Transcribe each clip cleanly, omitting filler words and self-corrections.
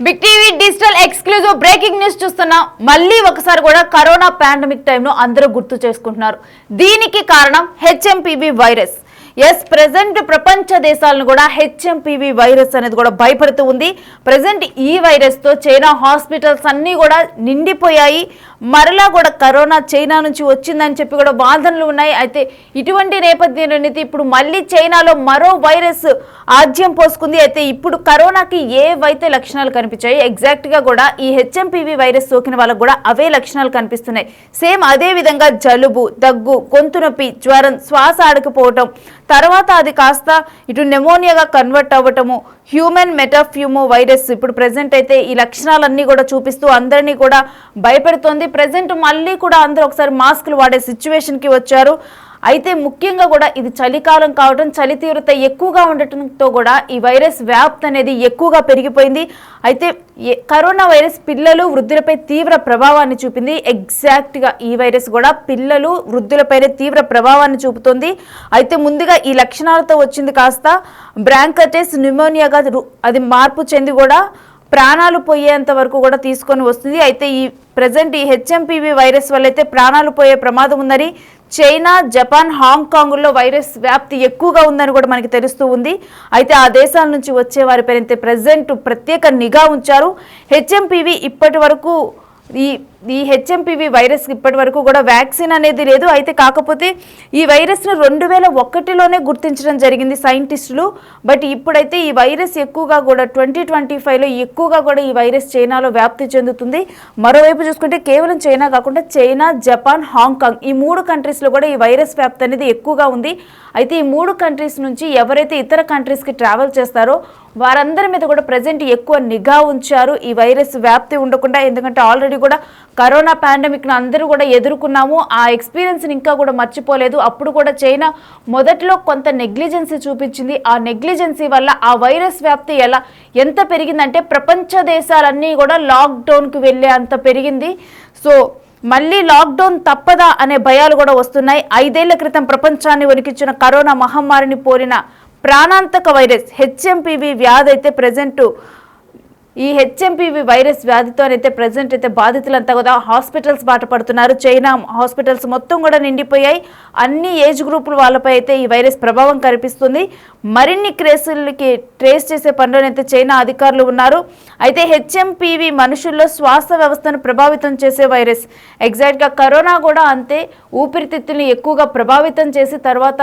Big TV digital exclusive breaking news చూస్తున్నాం. మళ్ళీ ఒకసారి కూడా కరోనా పాండమిక్ టైంలో అందరూ గుర్తు చేసుకుంటున్నారు. దీనికి కారణం హెచ్ఎంపీవీ వైరస్. ప్రెజెంట్ ప్రపంచ దేశాలను కూడా హెచ్ఎంపీవీ వైరస్ అనేది కూడా భయపడుతూ ఉంది. ప్రెజెంట్ ఈ వైరస్ తో చైనా హాస్పిటల్స్ అన్ని కూడా నిండిపోయాయి. మరలా కూడా కరోనా చైనా నుంచి వచ్చిందని చెప్పి కూడా వాదనలు ఉన్నాయి. అయితే ఇటువంటి నేపథ్యంలో ఇప్పుడు మళ్ళీ చైనాలో మరో వైరస్ ఆజ్యం పోసుకుంది. అయితే ఇప్పుడు కరోనాకి ఏవైతే లక్షణాలు కనిపించాయి ఎగ్జాక్ట్ గా కూడా ఈ హెచ్ఎంపీవీ వైరస్ సోకిన వాళ్ళకు కూడా అవే లక్షణాలు కనిపిస్తున్నాయి. సేమ్ అదే విధంగా జలుబు, దగ్గు, గొంతు నొప్పి, జ్వరం, శ్వాస ఆడకపోవటం, తర్వాత అది కాస్త ఇటు నెమోనియాగా కన్వర్ట్ అవ్వటము, హ్యూమన్ మెటాఫ్యూమో వైరస్ ఇప్పుడు ప్రెసెంట్ అయితే ఈ లక్షణాలన్నీ కూడా చూపిస్తూ అందరినీ కూడా భయపెడుతోంది. ప్రెసెంట్ మళ్ళీ కూడా అందరూ ఒకసారి మాస్కులు వాడే సిచ్యువేషన్కి వచ్చారు. అయితే ముఖ్యంగా కూడా ఇది చలికాలం కావడం, చలి తీవ్రత ఎక్కువగా ఉండటంతో కూడా ఈ వైరస్ వ్యాప్తి అనేది ఎక్కువగా పెరిగిపోయింది. అయితే కరోనా వైరస్ పిల్లలు, వృద్ధులపై తీవ్ర ప్రభావాన్ని చూపింది. ఎగ్జాక్ట్గా ఈ వైరస్ కూడా పిల్లలు, వృద్ధులపైనే తీవ్ర ప్రభావాన్ని చూపుతుంది. అయితే ముందుగా ఈ లక్షణాలతో వచ్చింది కాస్త బ్రాంకైటిస్ న్యూమోనియాగా అది మార్పు చెంది కూడా ప్రాణాలు పోయేంత వరకు కూడా తీసుకొని వస్తుంది. అయితే ఈ ప్రజెంట్ ఈ హెచ్ఎంపీవీ వైరస్ వల్ల అయితే ప్రాణాలు పోయే ప్రమాదం ఉందని చైనా, జపాన్, హాంకాంగ్లో వైరస్ వ్యాప్తి ఎక్కువగా ఉందని కూడా మనకి తెలుస్తూ ఉంది. అయితే ఆ దేశాల నుంచి వచ్చే వారిపైన ప్రజెంట్ ప్రత్యేక నిఘా ఉంచారు. హెచ్ఎంపీవీ ఇప్పటి వరకు ఈ హెచ్ఎంపీవీ వైరస్ ఇప్పటి వరకు కూడా వ్యాక్సిన్ అనేది లేదు. అయితే కాకపోతే ఈ వైరస్ను 2001లోనే గుర్తించడం జరిగింది సైంటిస్టులు. బట్ ఇప్పుడైతే ఈ వైరస్ ఎక్కువగా కూడా 2025లో ఎక్కువగా కూడా ఈ వైరస్ చైనాలో వ్యాప్తి చెందుతుంది. మరోవైపు చూసుకుంటే కేవలం చైనా కాకుండా చైనా, జపాన్, హాంకాంగ్ ఈ 3 కంట్రీస్లో కూడా ఈ వైరస్ వ్యాప్తి అనేది ఎక్కువగా ఉంది. అయితే ఈ 3 కంట్రీస్ నుంచి ఎవరైతే ఇతర కంట్రీస్కి ట్రావెల్ చేస్తారో వారందరి మీద కూడా ప్రజెంట్ ఎక్కువ నిఘా ఉంచారు ఈ వైరస్ వ్యాప్తి ఉండకుండా. ఎందుకంటే ఆల్రెడీ కూడా కరోనా పాండమిక్ను అందరూ కూడా ఎదుర్కొన్నాము. ఆ ఎక్స్పీరియన్స్ని ఇంకా కూడా మర్చిపోలేదు. అప్పుడు కూడా చైనా మొదట్లో కొంత నెగ్లిజెన్సీ చూపించింది. ఆ నెగ్లిజెన్సీ వల్ల ఆ వైరస్ వ్యాప్తి ఎంత పెరిగిందంటే ప్రపంచ దేశాలన్నీ కూడా లాక్డౌన్కి వెళ్ళే అంత పెరిగింది. సో మళ్ళీ లాక్డౌన్ తప్పదా అనే భయాలు కూడా వస్తున్నాయి. 5 ఏళ్ల క్రితం ప్రపంచాన్ని వణికించిన కరోనా మహమ్మారిని పోలిన ప్రాణాంతక వైరస్ హెచ్ఎంపీవీ వ్యాధి అయితే ప్రజెంట్ ఈ హెచ్ఎంపీవీ వైరస్ వ్యాధితోనైతే ప్రజెంట్ అయితే బాధితులంతా కూడా హాస్పిటల్స్ బాట పడుతున్నారు. చైనా హాస్పిటల్స్ మొత్తం కూడా నిండిపోయాయి. అన్ని ఏజ్ గ్రూపుల వాళ్ళపై అయితే ఈ వైరస్ ప్రభావం కనిపిస్తుంది. మరిన్ని కేసులకి ట్రేస్ చేసే పనిలోనైతే చైనా అధికారులు ఉన్నారు. అయితే హెచ్ఎంపీవీ మనుషుల్లో శ్వాస వ్యవస్థను ప్రభావితం చేసే వైరస్. ఎగ్జాక్ట్గా కరోనా కూడా అంతే, ఊపిరితిత్తుల్ని ఎక్కువగా ప్రభావితం చేసి తర్వాత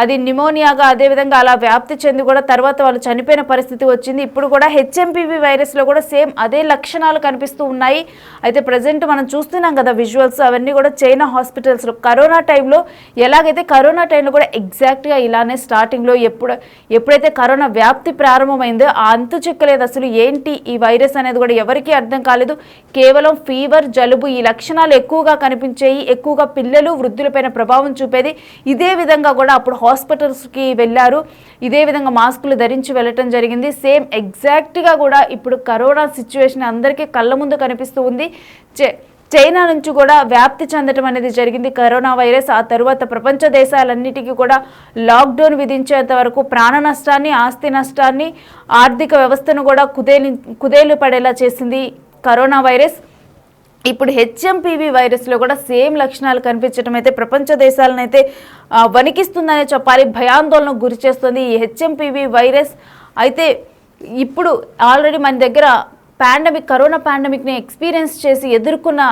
అది నిమోనియాగా అదేవిధంగా అలా వ్యాప్తి చెంది కూడా తర్వాత వాళ్ళు చనిపోయిన పరిస్థితి వచ్చింది. ఇప్పుడు కూడా హెచ్ఎంపీవీ వైరస్లో కూడా సేమ్ అదే లక్షణాలు కనిపిస్తూ ఉన్నాయి. అయితే ప్రజెంట్ మనం చూస్తున్నాం కదా విజువల్స్, అవన్నీ కూడా చైనా హాస్పిటల్స్లో కరోనా టైంలో ఎలాగైతే కరోనా టైంలో కూడా ఎగ్జాక్ట్గా ఇలానే స్టార్టింగ్లో ఎప్పుడైతే కరోనా వ్యాప్తి ప్రారంభమైందో ఆ అంతు చిక్కలేదు. అసలు ఏంటి ఈ వైరస్ అనేది కూడా ఎవరికీ అర్థం కాలేదు. కేవలం ఫీవర్, జలుబు ఈ లక్షణాలు ఎక్కువగా కనిపించేవి. ఎక్కువగా పిల్లలు, వృద్ధులపైన ప్రభావం చూపేది. ఇదే విధంగా కూడా అప్పుడు హాస్పిటల్స్కి వెళ్ళారు. ఇదే విధంగా మాస్కులు ధరించి వెళ్ళటం జరిగింది. సేమ్ ఎగ్జాక్ట్గా కూడా ఇప్పుడు కరోనా సిచ్యువేషన్ అందరికీ కళ్ళ ముందు కనిపిస్తూ ఉంది. చైనా నుంచి కూడా వ్యాప్తి చెందడం అనేది జరిగింది కరోనా వైరస్. ఆ తరువాత ప్రపంచ దేశాలన్నిటికీ కూడా లాక్డౌన్ విధించేంత వరకు ప్రాణ నష్టాన్ని, ఆస్తి నష్టాన్ని, ఆర్థిక వ్యవస్థను కూడా కుదేలు పడేలా చేసింది కరోనా వైరస్. ఇప్పుడు హెచ్ఎంపీవీ వైరస్లో కూడా సేమ్ లక్షణాలు కనిపించడం అయితే ప్రపంచ దేశాలనైతే వణికిస్తుందనే చెప్పాలి, భయాందోళనకు గురి చేస్తుంది ఈ హెచ్ఎంపీవీ వైరస్. అయితే ఇప్పుడు ఆల్రెడీ మన దగ్గర కరోనా పాండమిక్ని ఎక్స్పీరియన్స్ చేసి ఎదుర్కొన్న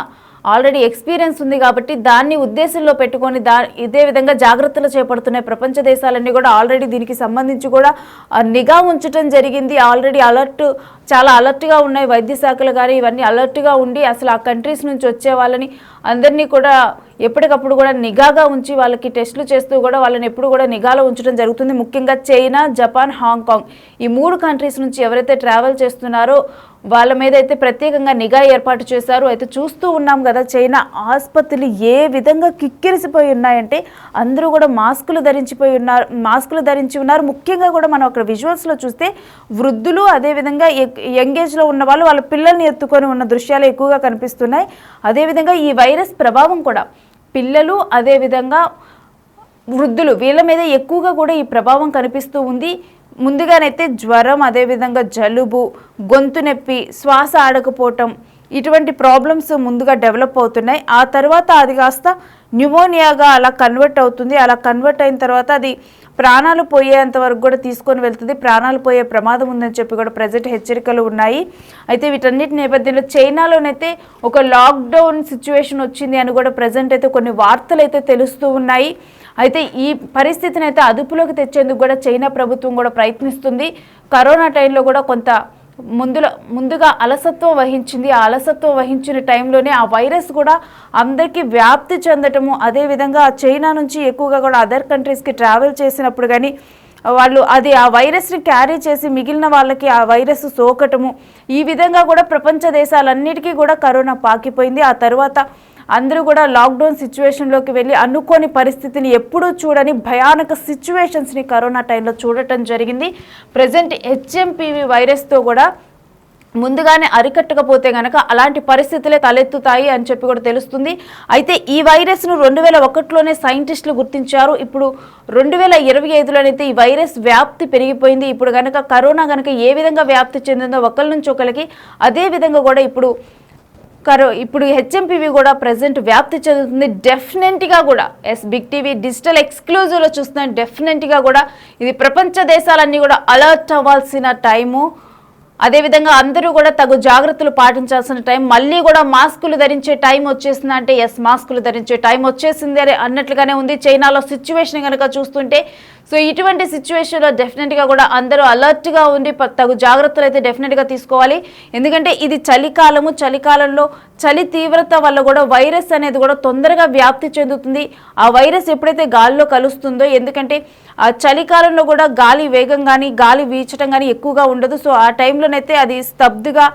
ఆల్రెడీ ఎక్స్పీరియన్స్ ఉంది కాబట్టి దాన్ని ఉద్దేశంలో పెట్టుకొని ఇదే విధంగా జాగ్రత్తలు చేపడుతున్నాయి ప్రపంచ దేశాలన్నీ కూడా. ఆల్రెడీ దీనికి సంబంధించి కూడా నిఘా ఉంచడం జరిగింది. ఆల్రెడీ చాలా అలర్ట్గా ఉన్నాయి వైద్య శాఖలు కానీ ఇవన్నీ అలర్ట్గా ఉండి అసలు ఆ కంట్రీస్ నుంచి వచ్చే వాళ్ళని అందరినీ కూడా ఎప్పటికప్పుడు కూడా నిఘాగా ఉంచి వాళ్ళకి టెస్టులు చేస్తూ కూడా వాళ్ళని ఎప్పుడు కూడా నిఘాలో ఉంచడం జరుగుతుంది. ముఖ్యంగా చైనా, జపాన్, హాంకాంగ్ ఈ 3 కంట్రీస్ నుంచి ఎవరైతే ట్రావెల్ చేస్తున్నారో వాళ్ళ మీద అయితే ప్రత్యేకంగా నిఘా ఏర్పాటు చేశారు. అయితే చూస్తూ ఉన్నాం కదా చైనా ఆసుపత్రులు ఏ విధంగా కిక్కిరిసిపోయి ఉన్నాయంటే అందరూ కూడా మాస్కులు ధరించి ఉన్నారు. ముఖ్యంగా కూడా మనం అక్కడ విజువల్స్లో చూస్తే వృద్ధులు, అదేవిధంగా యంగేజ్లో ఉన్న వాళ్ళు వాళ్ళ పిల్లల్ని ఎత్తుకొని ఉన్న దృశ్యాలు ఎక్కువగా కనిపిస్తున్నాయి. అదేవిధంగా ఈ వైరస్ ప్రభావం కూడా పిల్లలు, అదేవిధంగా వృద్ధులు వీళ్ళ మీద ఎక్కువగా కూడా ఈ ప్రభావం కనిపిస్తూ ఉంది. ముందుగానైతే జ్వరం, అదేవిధంగా జలుబు, గొంతు నొప్పి, శ్వాస ఆడకపోవటం, ఇటువంటి ప్రాబ్లమ్స్ ముందుగా డెవలప్ అవుతున్నాయి. ఆ తర్వాత అది కాస్త న్యూమోనియాగా అలా కన్వర్ట్ అవుతుంది. అలా కన్వర్ట్ అయిన తర్వాత అది ప్రాణాలు పోయేంత వరకు కూడా తీసుకొని వెళ్తుంది. ప్రాణాలు పోయే ప్రమాదం ఉందని చెప్పి కూడా ప్రజెంట్ హెచ్చరికలు ఉన్నాయి. అయితే వీటన్నిటి నేపథ్యంలో చైనాలోనైతే ఒక లాక్డౌన్ సిచ్యువేషన్ వచ్చింది అని కూడా ప్రజెంట్ అయితే కొన్ని వార్తలు అయితే తెలుస్తూ ఉన్నాయి. అయితే ఈ పరిస్థితిని అయితే అదుపులోకి తెచ్చేందుకు కూడా చైనా ప్రభుత్వం కూడా ప్రయత్నిస్తుంది. కరోనా టైంలో కూడా కొంత ముందుగా అలసత్వం వహించింది. ఆ అలసత్వం వహించిన టైంలోనే ఆ వైరస్ కూడా అందరికీ వ్యాప్తి చెందటము, అదేవిధంగా చైనా నుంచి ఎక్కువగా కూడా అదర్ కంట్రీస్కి ట్రావెల్ చేసినప్పుడు కానీ వాళ్ళు ఆ వైరస్ని క్యారీ చేసి మిగిలిన వాళ్ళకి ఆ వైరస్ సోకటము, ఈ విధంగా కూడా ప్రపంచ దేశాలన్నిటికీ కూడా కరోనా పాకిపోయింది. ఆ తర్వాత అందరూ కూడా లాక్డౌన్ సిచ్యువేషన్లోకి వెళ్ళి అనుకోని పరిస్థితిని ఎప్పుడూ చూడని భయానక సిచ్యువేషన్స్ని కరోనా టైంలో చూడటం జరిగింది. ప్రజెంట్ హెచ్ఎంపివి వైరస్తో కూడా ముందుగానే అరికట్టకపోతే గనక అలాంటి పరిస్థితులే తలెత్తుతాయి అని చెప్పి కూడా తెలుస్తుంది. అయితే ఈ వైరస్ను 2001లోనే సైంటిస్టులు గుర్తించారు. ఇప్పుడు 2025లోనైతే ఈ వైరస్ వ్యాప్తి పెరిగిపోయింది. ఇప్పుడు కనుక కరోనా కనుక ఏ విధంగా వ్యాప్తి చెందిందో ఒకరి నుంచి ఒకరికి, అదే విధంగా కూడా ఇప్పుడు హెచ్ఎంపివి కూడా ప్రజెంట్ వ్యాప్తి చెందుతుంది. డెఫినెట్గా కూడా బిగ్ టీవీ డిజిటల్ ఎక్స్క్లూజివ్లో చూస్తున్నాం. డెఫినెట్గా కూడా ఇది ప్రపంచ దేశాలన్నీ కూడా అలర్ట్ అవ్వాల్సిన టైము. అదేవిధంగా అందరూ కూడా తగు జాగ్రత్తలు పాటించాల్సిన టైం. మళ్ళీ కూడా మాస్కులు ధరించే టైం వచ్చేసింది అంటే మాస్కులు ధరించే టైం వచ్చేసింది అని అన్నట్లుగానే ఉంది చైనాలో సిచ్యువేషన్ కనుక చూస్తుంటే. సో ఇటువంటి సిచ్యువేషన్లో డెఫినెట్గా కూడా అందరూ అలర్ట్గా ఉండి తగు జాగ్రత్తలు అయితే డెఫినెట్గా తీసుకోవాలి. ఎందుకంటే ఇది చలికాలము. చలికాలంలో చలి తీవ్రత వల్ల కూడా వైరస్ అనేది కూడా తొందరగా వ్యాప్తి చెందుతుంది. ఆ వైరస్ ఎప్పుడైతే గాలిలో కలుస్తుందో, ఎందుకంటే ఆ చలికాలంలో కూడా గాలి వేగం కానీ గాలి వీచడం కానీ ఎక్కువగా ఉండదు. సో ఆ టైంలోనైతే అది స్తబ్దుగా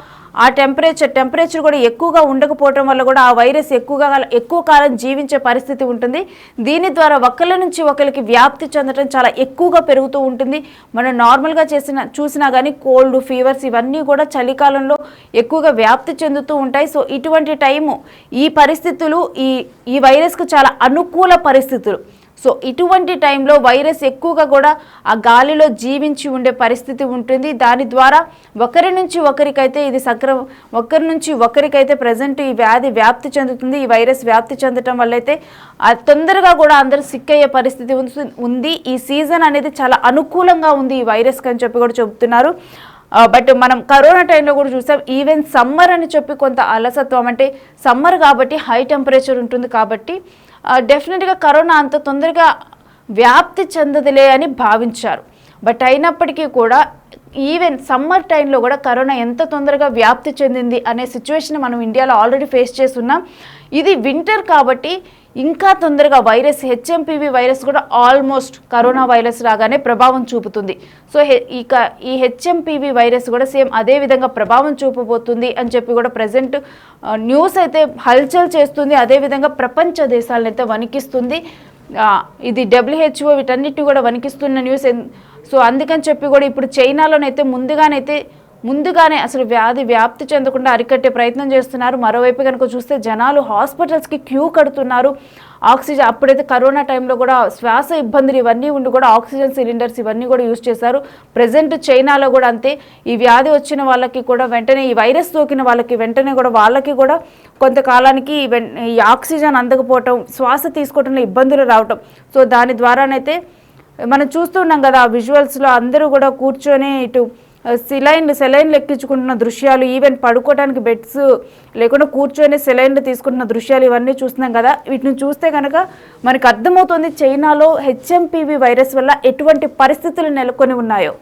ఆ టెంపరేచర్ కూడా ఎక్కువగా ఉండకపోవడం వల్ల కూడా ఆ వైరస్ ఎక్కువ కాలం జీవించే పరిస్థితి ఉంటుంది. దీని ద్వారా ఒకళ్ళ నుంచి ఒకరికి వ్యాప్తి చెందడం చాలా ఎక్కువగా పెరుగుతూ ఉంటుంది. మనం నార్మల్గా చూసినా కానీ కోల్డ్, ఫీవర్స్ ఇవన్నీ కూడా చలికాలంలో ఎక్కువగా వ్యాప్తి చెందుతూ ఉంటాయి. సో ఇటువంటి టైము, ఈ పరిస్థితులు ఈ వైరస్కు చాలా అనుకూల పరిస్థితులు. సో ఇటువంటి టైంలో వైరస్ ఎక్కువగా కూడా ఆ గాలిలో జీవించి ఉండే పరిస్థితి ఉంటుంది. దాని ద్వారా ఒకరి నుంచి ఒకరికైతే ప్రజెంట్ ఈ వ్యాధి వ్యాప్తి చెందుతుంది. ఈ వైరస్ వ్యాప్తి చెందటం వల్ల అయితే తొందరగా కూడా అందరూ సిక్ అయ్యే పరిస్థితి ఉంది. ఈ సీజన్ అనేది చాలా అనుకూలంగా ఉంది ఈ వైరస్కి అని చెప్పి కూడా చెబుతున్నారు. బట్ మనం కరోనా టైంలో కూడా చూసాం. ఈవెన్ సమ్మర్ అని చెప్పి కొంత అలసత్వం, అంటే సమ్మర్ కాబట్టి హై టెంపరేచర్ ఉంటుంది కాబట్టి డెఫినెట్గా కరోనా అంత తొందరగా వ్యాప్తి చెందదులే అని భావించారు. బట్ అయినప్పటికీ కూడా ఈవెన్ సమ్మర్ టైంలో కూడా కరోనా ఎంత తొందరగా వ్యాప్తి చెందింది అనే సిచ్యువేషన్ మనం ఇండియాలో ఆల్రెడీ ఫేస్ చేస్తున్నాం. ఇది వింటర్ కాబట్టి ఇంకా తొందరగా హెచ్ఎంపివి వైరస్ కూడా ఆల్మోస్ట్ కరోనా వైరస్ లాగానే ప్రభావం చూపుతుంది. సో ఈ హెచ్ఎంపివి వైరస్ కూడా సేమ్ అదే విధంగా ప్రభావం చూపబోతుంది అని చెప్పి కూడా ప్రజెంట్ న్యూస్ అయితే హల్చల్ చేస్తుంది. అదేవిధంగా ప్రపంచ దేశాలను అయితే వణికిస్తుంది. ఇది WHO వీటన్నిటి కూడా వణికిస్తున్న న్యూస్. సో అందుకని చెప్పి కూడా ఇప్పుడు చైనాలోనైతే ముందుగానే అసలు వ్యాధి వ్యాప్తి చెందకుండా అరికట్టే ప్రయత్నం చేస్తున్నారు. మరోవైపు కనుక చూస్తే జనాలు హాస్పిటల్స్కి క్యూ కడుతున్నారు. ఆక్సిజన్, అప్పుడైతే కరోనా టైంలో కూడా శ్వాస ఇబ్బందులు ఇవన్నీ ఉండి కూడా ఆక్సిజన్ సిలిండర్స్ ఇవన్నీ కూడా యూజ్ చేశారు. ప్రజెంట్ చైనాలో కూడా అంతే. ఈ వ్యాధి వచ్చిన వాళ్ళకి కూడా వెంటనే, ఈ వైరస్ సోకిన వాళ్ళకి వెంటనే కూడా వాళ్ళకి కూడా కొంతకాలానికి ఈ ఆక్సిజన్ అందకపోవటం, శ్వాస తీసుకోవడంలో ఇబ్బందులు రావటం. సో దాని ద్వారానైతే మనం చూస్తున్నాం కదా ఆ విజువల్స్లో అందరూ కూడా కూర్చొని ఇటు సెలైన్లు ఎక్కించుకుంటున్న దృశ్యాలు, ఈవెన్ పడుకోవడానికి బెడ్స్ లేకుండా కూర్చొని సెలైన్లు తీసుకుంటున్న దృశ్యాలు ఇవన్నీ చూస్తున్నాం కదా. వీటిని చూస్తే కనుక మనకు అర్థమవుతుంది చైనాలో హెచ్ఎంపివి వైరస్ వల్ల ఎటువంటి పరిస్థితులు నెలకొని ఉన్నాయో.